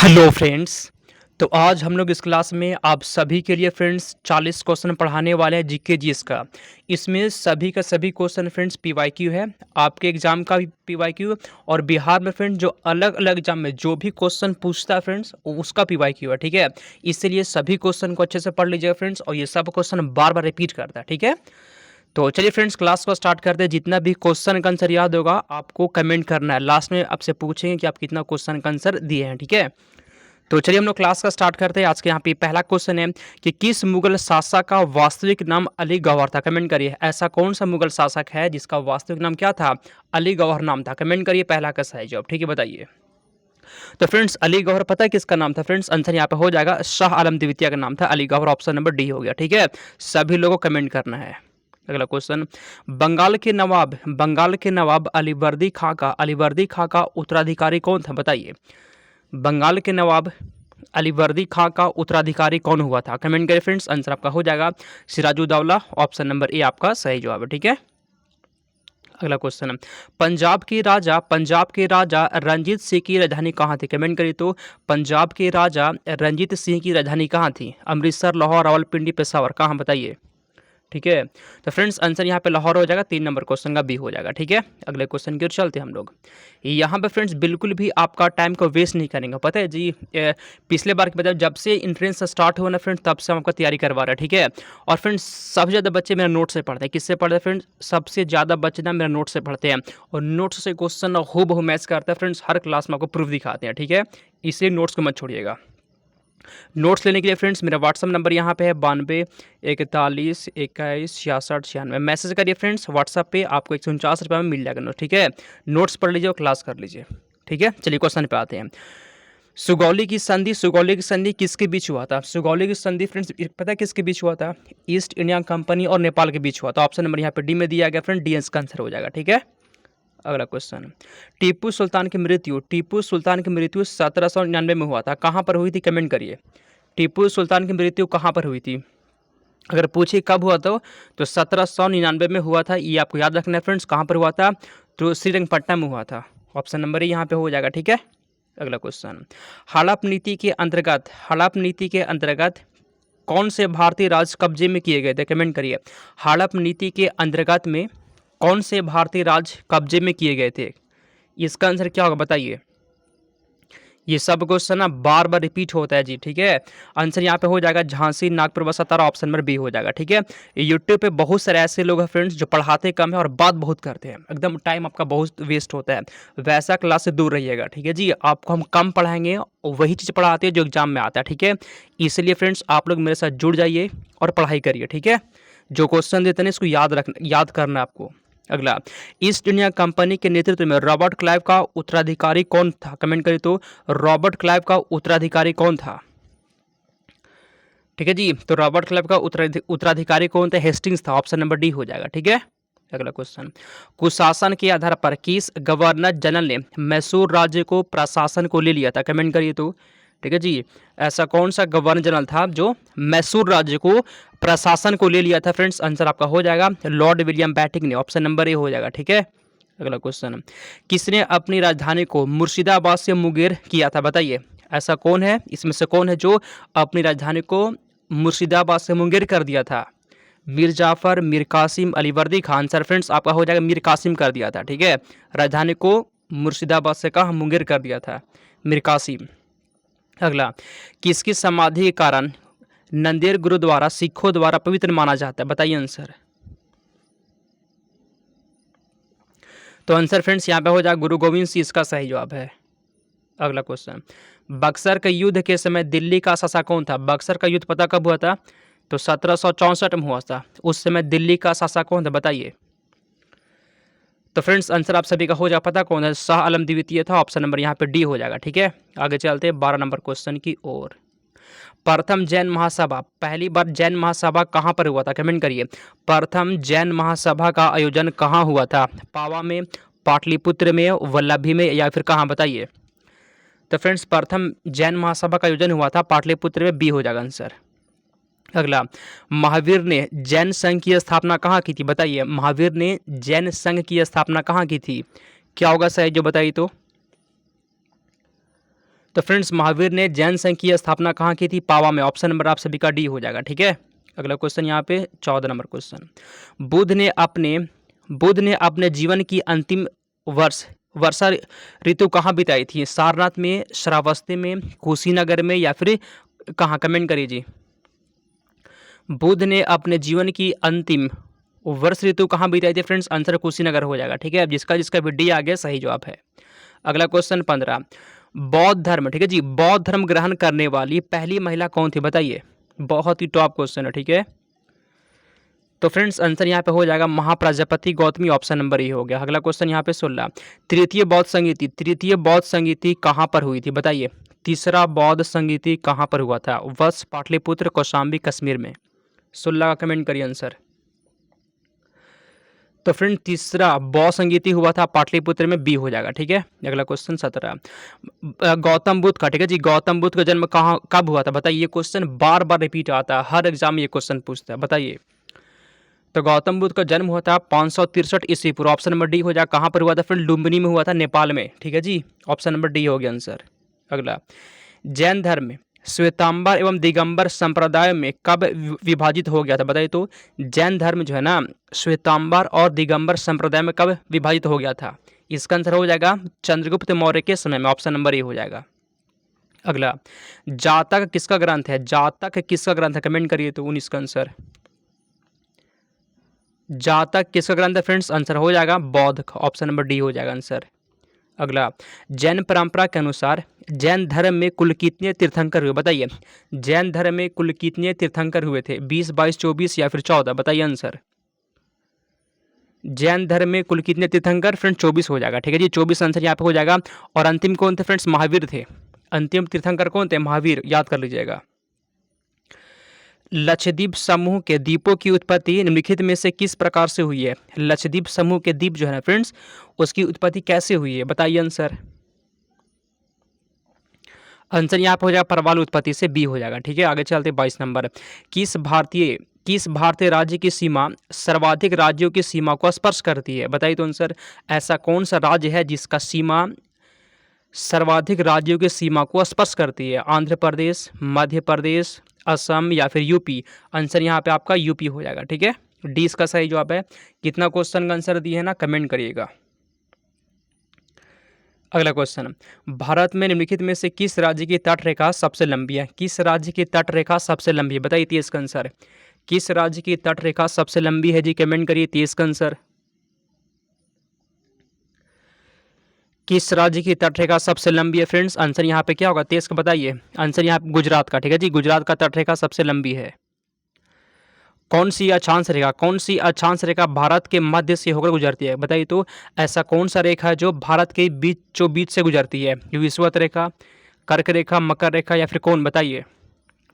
Hello friends. तो आज हम लोग इस क्लास में आप सभी के लिए फ्रेंड्स 40 क्वेश्चन पढ़ाने वाले हैं जीके जीएस का। इसमें सभी का सभी क्वेश्चन फ्रेंड्स पीवाईक्यू है, आपके एग्जाम का भी पीवाईक्यू। और बिहार में फ्रेंड्स जो अलग अलग एग्जाम में जो भी क्वेश्चन पूछता है फ्रेंड्स उसका पीवाईक्यू है, ठीक है। इसलिए सभी क्वेश्चन को अच्छे से पढ़ लीजिएगा फ्रेंड्स, और ये सब क्वेश्चन बार बार रिपीट करता है, ठीक है। तो चलिए फ्रेंड्स क्लास को स्टार्ट करते हैं। जितना भी क्वेश्चन का आंसर याद होगा आपको कमेंट करना है, लास्ट में आपसे पूछेंगे कि आप कितना क्वेश्चन का आंसर दिए हैं, ठीक है। तो चलिए हम लोग क्लास का स्टार्ट करते हैं। आज के यहाँ पे पहला क्वेश्चन है कि किस मुगल शासक का वास्तविक नाम अली गौहर था। कमेंट करिए, ऐसा कौन सा मुगल शासक है जिसका वास्तविक नाम क्या था, अली गौहर नाम था। कमेंट करिए पहला का सही जवाब, ठीक है, बताइए। तो फ्रेंड्स अली गौहर पता है किसका नाम था फ्रेंड्स, आंसर यहाँ पे हो जाएगा शाह आलम द्वितीय का नाम था Ali Gauhar. Option number D हो गया, ठीक है। सभी लोगों को कमेंट करना है। अगला क्वेश्चन, बंगाल के नवाब अलीवर्दी खां का उत्तराधिकारी कौन था, बताइए। बंगाल के नवाब अलीवर्दी खां का उत्तराधिकारी कौन हुआ था। कमेंट करें फ्रेंड्स, आंसर आपका हो जाएगा सिराजुद्दौला। ऑप्शन नंबर ए आपका सही जवाब है, ठीक है। अगला क्वेश्चन है, पंजाब के राजा रंजीत सिंह की राजधानी कहाँ थी। कमेंट करिए तो पंजाब के राजा रंजीत सिंह की राजधानी कहाँ थी। अमृतसर, लाहौर, रावलपिंडी, पेशावर, कहाँ, बताइए। ठीक है, तो फ्रेंड्स आंसर यहाँ पे लाहौर हो जाएगा। 3 नंबर क्वेश्चन का बी हो जाएगा, ठीक है। अगले क्वेश्चन की ओर चलते हैं हम लोग। यहाँ पे फ्रेंड्स बिल्कुल भी आपका टाइम को वेस्ट नहीं करेंगे, पता है जी। पिछले बार की मतलब जब से इंट्रेंस स्टार्ट हुआ ना फ्रेंड्स, तब से हम आपका तैयारी करवा रहे हैं, ठीक है। और फ्रेंड्स सबसे ज़्यादा बच्चे मेरा नोट से पढ़ते हैं। किससे पढ़ते हैं फ्रेंड्स, सबसे ज़्यादा बच्चे ना मेरा नोट से पढ़ते हैं। और नोट्स से क्वेश्चन हूबहू मैच करता है फ्रेंड्स, हर क्लास में आपको प्रूफ दिखाते हैं, ठीक है। इसलिए नोट्स को मत छोड़िएगा। नोट्स लेने के लिए फ्रेंड्स मेरा व्हाट्सअप नंबर यहाँ पे है 92 41 21 66 96। मैसेज करिए फ्रेंड्स व्हाट्सअप पे, आपको 149 रुपये में मिल जाएगा नोट, ठीक है। नोट्स पढ़ लीजिए और क्लास कर लीजिए, ठीक है। चलिए क्वेश्चन पे आते हैं। सुगौली की संधि किसके बीच हुआ था। सुगौली की संधि फ्रेंड्स पता है किसके बीच हुआ था, ईस्ट इंडिया कंपनी और नेपाल के बीच हुआ था। ऑप्शन नंबर यहाँ पे डी में दिया गया फ्रेंड, डी इसका आंसर हो जाएगा, ठीक है। अगला क्वेश्चन, टीपू सुल्तान की मृत्यु 1799 में हुआ था, कहाँ पर हुई थी। कमेंट करिए, टीपू सुल्तान की मृत्यु कहाँ पर हुई थी। अगर पूछे कब हुआ तो 1799 में हुआ था। ये आपको याद रखना है फ्रेंड्स, कहाँ पर हुआ था, तो श्रीरंगपट्टनम में हुआ था। ऑप्शन नंबर यहाँ पे हो जाएगा, ठीक है। अगला क्वेश्चन, हड़प नीति के अंतर्गत कौन से भारतीय राज्य कब्जे में किए गए थे। कमेंट करिए, हड़प नीति के अंतर्गत में कौन से भारतीय राज्य कब्जे में किए गए थे। इसका आंसर क्या होगा, बताइए। ये सब क्वेश्चन ना बार बार रिपीट होता है जी, ठीक है। आंसर यहाँ पे हो जाएगा झांसी, नागपुर, व सतारा। ऑप्शन नंबर बी हो जाएगा, ठीक है। यूट्यूब पे बहुत सारे ऐसे लोग हैं फ्रेंड्स जो पढ़ाते कम है और बात बहुत करते हैं, एकदम टाइम आपका बहुत वेस्ट होता है। वैसा क्लास से दूर रहिएगा, ठीक है जी। आपको हम कम पढ़ाएंगे और वही चीज़ पढ़ाते हैं जो एग्जाम में आता है, ठीक है। इसलिए फ्रेंड्स आप लोग मेरे साथ जुड़ जाइए और पढ़ाई करिए, ठीक है। जो क्वेश्चन देते हैं इसको याद करना है आपको। अगला, ईस्ट इंडिया कंपनी के नेतृत्व में रॉबर्ट क्लाइव का उत्तराधिकारी कौन था। कमेंट करें तो रॉबर्ट क्लाइव का उत्तराधिकारी कौन था, ठीक है जी। तो रॉबर्ट क्लाइव का उत्तराधिकारी कौन था, हेस्टिंग्स था। ऑप्शन नंबर डी हो जाएगा, ठीक है। अगला क्वेश्चन, कुशासन के आधार पर किस गवर्नर जनरल ने मैसूर राज्य को प्रशासन को ले लिया था। कमेंट करिए तो, ठीक है जी। ऐसा कौन सा गवर्नर जनरल था जो मैसूर राज्य को प्रशासन को ले लिया था फ्रेंड्स। आंसर आपका हो जाएगा लॉर्ड विलियम बैटिंग ने। ऑप्शन नंबर ए हो जाएगा, ठीक है। अगला क्वेश्चन, किसने अपनी राजधानी को मुर्शिदाबाद से मुंगेर किया था, बताइए। ऐसा कौन है, इसमें से कौन है जो अपनी राजधानी को मुर्शिदाबाद से मुंगेर कर दिया था। मीर जाफर, मीर कासिम, अलीवर्दी खान। आंसर फ्रेंड्स आपका हो जाएगा मीर कासिम कर दिया था, ठीक है। राजधानी को मुर्शिदाबाद से कहा मुंगेर कर दिया था, मीर कासिम। अगला, किसकी समाधि के कारण नंदेड़ गुरुद्वारा सिखों द्वारा पवित्र माना जाता है, बताइए आंसर। तो आंसर फ्रेंड्स यहाँ पे हो जाएगा गुरु गोविंद सिंह, इसका सही जवाब है। अगला क्वेश्चन, बक्सर के युद्ध के समय दिल्ली का शासक कौन था। बक्सर का युद्ध पता कब हुआ था, तो 1764 में हुआ था। उस समय दिल्ली का शासक कौन था, बताइए। तो फ्रेंड्स आंसर आप सभी का हो जाएगा पता कौन है, शाह आलम द्वितीय था। ऑप्शन नंबर यहाँ पे डी हो जाएगा, ठीक है। आगे चलते हैं 12 नंबर क्वेश्चन की ओर। प्रथम जैन महासभा, पहली बार जैन महासभा कहाँ पर हुआ था। कमेंट करिए, प्रथम जैन महासभा का आयोजन कहाँ हुआ था। पावा में, पाटलिपुत्र में, वल्लभी में, या फिर कहाँ, बताइए। तो फ्रेंड्स प्रथम जैन महासभा का आयोजन हुआ था पाटलिपुत्र में, बी हो जाएगा आंसर। अगला, महावीर ने जैन संघ की स्थापना कहाँ की थी, बताइए। महावीर ने जैन संघ की स्थापना कहाँ की थी, क्या होगा सही जो बताइए तो। तो फ्रेंड्स महावीर ने जैन संघ की स्थापना कहाँ की थी? पावा में। ऑप्शन नंबर आप सभी का डी हो जाएगा। ठीक है, अगला क्वेश्चन यहाँ पे 14 नंबर क्वेश्चन। बुद्ध ने अपने जीवन की अंतिम वर्षा ऋतु कहाँ बिताई थी? सारनाथ में, श्रावस्ती में, कुशीनगर में, या फिर कहाँ? कमेंट करिए जी। बुद्ध ने अपने जीवन की अंतिम वर्ष ऋतु कहाँ बिताई थी फ्रेंड्स? आंसर कुशीनगर हो जाएगा। ठीक है, अब जिसका जिसका भी डी आ गया सही जवाब है। अगला क्वेश्चन 15, बौद्ध धर्म, ठीक है जी, बौद्ध धर्म ग्रहण करने वाली पहली महिला कौन थी? बताइए, बहुत ही टॉप क्वेश्चन है। ठीक है, तो फ्रेंड्स आंसर यहाँ पे हो जाएगा Mahaprajapati Gautami. Option number A हो गया। अगला क्वेश्चन यहाँ पे 16, तृतीय बौद्ध संगीति कहाँ पर हुई थी? बताइए, तीसरा बौद्ध संगीति कहाँ पर हुआ था? वत्स, पाटलिपुत्र, कौशाम्बी, कश्मीर में। 16 का कमेंट करिए आंसर। तो फ्रेंड तीसरा बौद्ध संगीति हुआ था पाटलिपुत्र में, बी हो जाएगा। ठीक है, अगला क्वेश्चन 17, गौतम बुद्ध का, ठीक है जी, गौतम बुद्ध का जन्म कहाँ कब हुआ था? बताइए, ये क्वेश्चन बार बार रिपीट आता है, हर एग्जाम में ये क्वेश्चन पूछता है। बताइए, तो गौतम बुद्ध का जन्म हुआ था 563 ईस्वी पूर्व। ऑप्शन नंबर डी हो जाएगा। कहाँ पर हुआ था फ्रेंड? लुम्बिनी में हुआ था, नेपाल में। ठीक है जी, ऑप्शन नंबर डी हो गया आंसर। अगला, जैन धर्म में श्वेतांबर एवं दिगंबर संप्रदाय में कब विभाजित हो गया था? बताइए, तो जैन धर्म जो है ना, श्वेतांबर और दिगंबर संप्रदाय में कब विभाजित हो गया था? इसका आंसर हो जाएगा चंद्रगुप्त मौर्य के समय में। ऑप्शन नंबर ए हो जाएगा। अगला, जातक किसका ग्रंथ है? जातक किसका ग्रंथ है? कमेंट करिए तो 19 का आंसर। जातक किसका ग्रंथ है फ्रेंड्स? आंसर हो जाएगा बौद्ध का। ऑप्शन नंबर डी हो जाएगा आंसर। अगला, जैन परंपरा के अनुसार जैन धर्म में कुल कितने तीर्थंकर हुए? बताइए, जैन धर्म में कुल कितने तीर्थंकर हुए थे? 20, 22, 24 या फिर 14? बताइए आंसर। जैन धर्म में कुल कितने तीर्थंकर? फ्रेंड्स 24 हो जाएगा। ठीक है जी, 24 आंसर यहाँ पे हो जाएगा। और अंतिम कौन थे फ्रेंड्स? महावीर थे। अंतिम तीर्थंकर कौन थे? महावीर, याद कर लीजिएगा। लक्षद्वीप समूह के द्वीपों की उत्पत्ति निम्नलिखित में से किस प्रकार से हुई है? लक्षद्वीप समूह के द्वीप जो है ना फ्रेंड्स, उसकी उत्पत्ति कैसे हुई है? बताइए आंसर। आंसर यहाँ पे हो जाएगा परवाल उत्पत्ति से, बी हो जाएगा। ठीक है, आगे चलते 22 नंबर, किस भारतीय राज्य की सीमा सर्वाधिक राज्यों की सीमा को स्पर्श करती है? बताइए तो आंसर। ऐसा कौन सा राज्य है जिसका सीमा सर्वाधिक राज्यों की सीमा को स्पर्श करती है? आंध्र प्रदेश, मध्य प्रदेश, असम या फिर यूपी? आंसर यहाँ पे आपका यूपी हो जाएगा। ठीक है, डी इसका सही जवाब है। कितना क्वेश्चन का आंसर दिए है ना, कमेंट करिएगा। अगला क्वेश्चन, भारत में निम्नलिखित में से किस राज्य की तट रेखा सबसे लंबी है? किस राज्य की तट रेखा सबसे लंबी है? बताइए 23 का आंसर। किस राज्य की तट रेखा सबसे लंबी है जी? कमेंट करिए 23 का आंसर। किस राज्य की तट रेखा सबसे लंबी है फ्रेंड्स? आंसर यहाँ पे क्या होगा? 23 का बताइए आंसर। यहाँ पे गुजरात का। ठीक है जी, गुजरात का तट रेखा सबसे लंबी है। कौन सी अक्षांश रेखा भारत के मध्य से होकर गुजरती है? बताइए तो ऐसा कौन सा रेखा है जो भारत के बीच से गुजरती है? विषुवत रेखा, कर्क रेखा, मकर रेखा या फिर कौन? बताइए।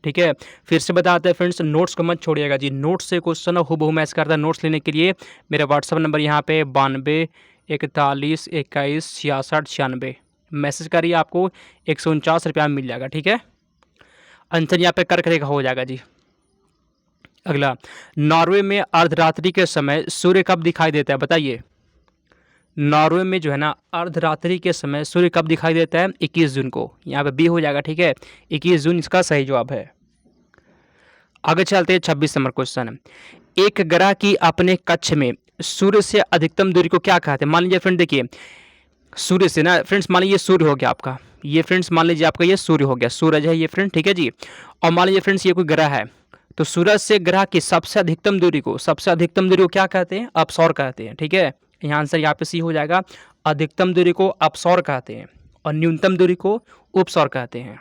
ठीक है, फिर से बताते हैं फ्रेंड्स, नोट्स को मत छोड़िएगा जी। नोट्स से क्वेश्चन हूबहू मैच करता है। नोट्स लेने के लिए मेरा व्हाट्सअप नंबर यहाँ पे 92 41 21 66 96 मैसेज करिए, आपको 149 रुपया मिल जाएगा। ठीक है, आंसर यहाँ पे कर्क रेखा हो जाएगा जी। अगला, नॉर्वे में अर्धरात्रि के समय सूर्य कब दिखाई देता है? बताइए, नॉर्वे में जो है ना अर्धरात्रि के समय सूर्य कब दिखाई देता है? 21 जून को। यहाँ पे बी हो जाएगा। ठीक है, 21 जून इसका सही जवाब है। आगे चलते हैं 26 नंबर क्वेश्चन, एक ग्रह की अपने कक्ष में सूर्य से अधिकतम दूरी को क्या कहते हैं? मान लीजिए फ्रेंड, देखिए सूर्य से ना फ्रेंड्स, मान लीजिए सूर्य हो गया आपका, ये फ्रेंड्स मान लीजिए आपका ये सूर्य हो गया, सूरज है ये फ्रेंड। ठीक है जी, और मान लीजिए फ्रेंड्स ये कोई ग्रह है, तो सूरज से ग्रह की सबसे अधिकतम दूरी को क्या कहते हैं? अपसौर कहते हैं। ठीक है, यहाँ आंसर यहाँ पे सी हो जाएगा। अधिकतम दूरी को अपसौर कहते हैं और न्यूनतम दूरी को उपसौर कहते हैं।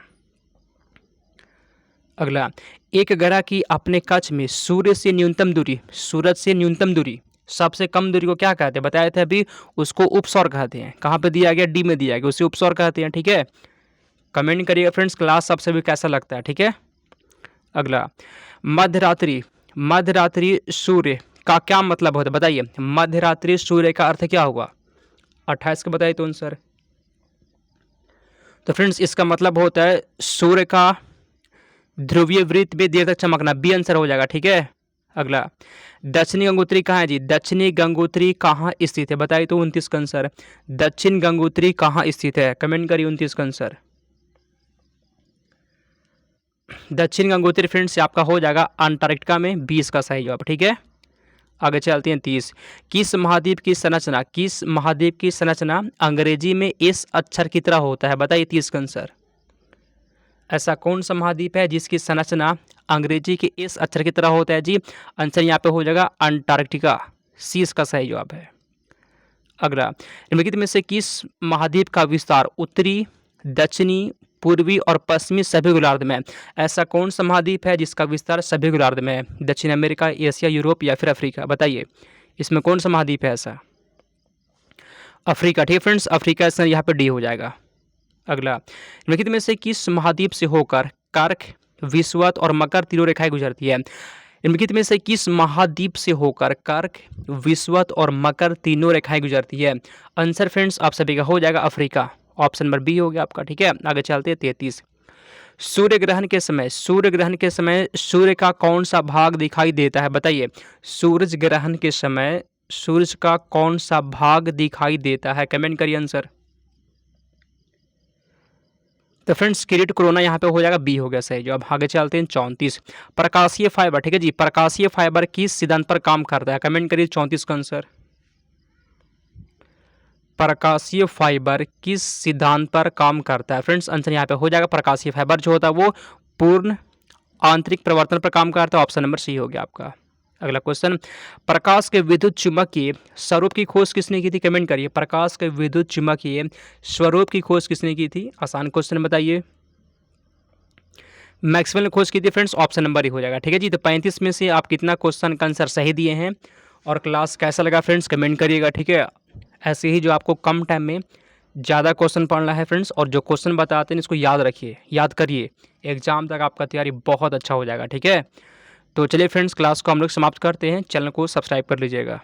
अगला, एक ग्रह की अपने कक्ष में सूरज से न्यूनतम दूरी सबसे कम दूरी को क्या कहते हैं? बताया था अभी, उसको उपसौर कहते हैं। कहाँ पे दिया गया? डी में दिया गया, उसे उपसौर कहते हैं। ठीक है, कमेंट करिएगा फ्रेंड्स, क्लास सबसे भी कैसा लगता है। ठीक है, अगला, मध्यरात्रि सूर्य का क्या मतलब होता है? बताइए, मध्यरात्रि सूर्य का अर्थ क्या होगा? 28 का बताइए तो आंसर। तो फ्रेंड्स इसका मतलब होता है सूर्य का ध्रुवीय वृत्त में देर तक चमकना, बी आंसर हो जाएगा। ठीक है, अगला, दक्षिणी गंगोत्री कहाँ है जी? दक्षिणी गंगोत्री कहाँ स्थित है? बताइए तो 29 का आंसर। दक्षिण गंगोत्री कहाँ स्थित है? कमेंट करिए 29 का आंसर। दक्षिण गंगोत्री फ्रेंड्स आपका हो जाएगा अंटार्कटिका में, 20 का सही जवाब। ठीक है, आगे चलते हैं 30। किस महाद्वीप की संरचना अंग्रेजी में इस अक्षर की तरह होता है? बताइए 30 का आंसर। ऐसा कौन सा महाद्वीप है जिसकी संरचना अंग्रेजी के इस अक्षर की तरह होता है? जी आंसर यहाँ पे हो जाएगा अंटार्कटिका, सी इसका सही जवाब है। अगला, निम्नलिखित में से किस महाद्वीप का विस्तार उत्तरी, दक्षिणी, पूर्वी और पश्चिमी सभी गोलार्ध में? ऐसा कौन सा महाद्वीप है जिसका विस्तार सभी गोलार्ध में है? दक्षिण अमेरिका, एशिया, यूरोप या फिर अफ्रीका? बताइए इसमें कौन सा महाद्वीप है ऐसा? अफ्रीका। ठीक है फ्रेंड्स, अफ्रीका इसमें यहाँ पे डी हो जाएगा। अगला, निम्नलिखित में से किस महाद्वीप से होकर कर्क, विषुवत और मकर तीनों रेखाएं गुजरती है? निम्नलिखित में से किस महाद्वीप से होकर कर्क, विषुवत और मकर तीनों रेखाएं गुजरती है? आंसर फ्रेंड्स आप सभी का हो जाएगा अफ्रीका, ऑप्शन नंबर बी हो गया आपका। ठीक है, आगे चलते हैं 33। सूर्य ग्रहण के समय सूर्य का कौन सा भाग दिखाई देता है? बताइए सूरज ग्रहण के समय सूरज का कौन सा भाग दिखाई देता है? कमेंट करिए आंसर। तो फ्रेंड्स किरीट कोरोना यहाँ पे हो जाएगा, बी हो गया सही जवाब। आगे चलते हैं 34। प्रकाशीय फाइबर, ठीक है जी, प्रकाशीय फाइबर किस सिद्धांत पर काम करता है? कमेंट करिए 34 का आंसर। प्रकाशीय फाइबर किस सिद्धांत पर काम करता है? फ्रेंड्स आंसर यहाँ पे हो जाएगा प्रकाशीय फाइबर जो होता है वो पूर्ण आंतरिक परिवर्तन पर काम करता है, ऑप्शन नंबर सी हो गया आपका। अगला क्वेश्चन, प्रकाश के विद्युत चुम्बकीय स्वरूप की खोज किसने की थी? कमेंट करिए प्रकाश के विद्युत चुम्बकीय स्वरूप की खोज किसने की थी? आसान क्वेश्चन बताइए। मैक्सवेल ने खोज की थी फ्रेंड्स, ऑप्शन नंबर ही हो जाएगा। ठीक है जी, तो 35 में से आप कितना क्वेश्चन का आंसर सही दिए हैं और क्लास कैसा लगा फ्रेंड्स कमेंट करिएगा। ठीक है, ऐसे ही जो आपको कम टाइम में ज़्यादा क्वेश्चन पढ़ना है फ्रेंड्स, और जो क्वेश्चन बताते हैं इसको याद रखिए, याद करिए, एग्जाम तक आपका तैयारी बहुत अच्छा हो जाएगा। ठीक है, तो चलिए फ्रेंड्स क्लास को हम लोग समाप्त करते हैं, चैनल को सब्सक्राइब कर लीजिएगा।